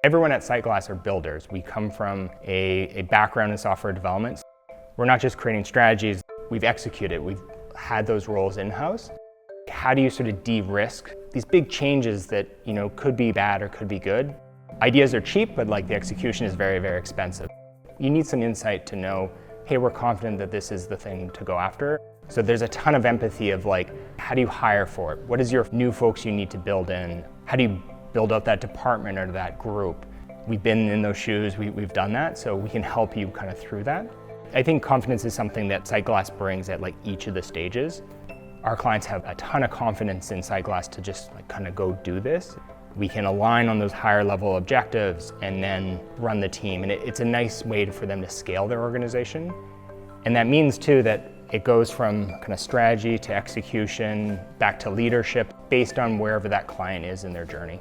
Everyone at Sightglass are builders. We come from a background in software development. We're not just creating strategies, we've executed. We've had those roles in-house. How do you sort of de-risk these big changes that, could be bad or could be good? Ideas are cheap, but the execution is very, very expensive. You need some insight to know, hey, we're confident that this is the thing to go after. So there's a ton of empathy of how do you hire for it? What is your new folks you need to build in? How do you build out that department or that group? We've been in those shoes, we've done that, so we can help you kind of through that. I think confidence is something that Sightglass brings at each of the stages. Our clients have a ton of confidence in Sightglass to just kind of go do this. We can align on those higher level objectives and then run the team. And it's a nice way for them to scale their organization. And that means too that it goes from kind of strategy to execution, back to leadership, based on wherever that client is in their journey.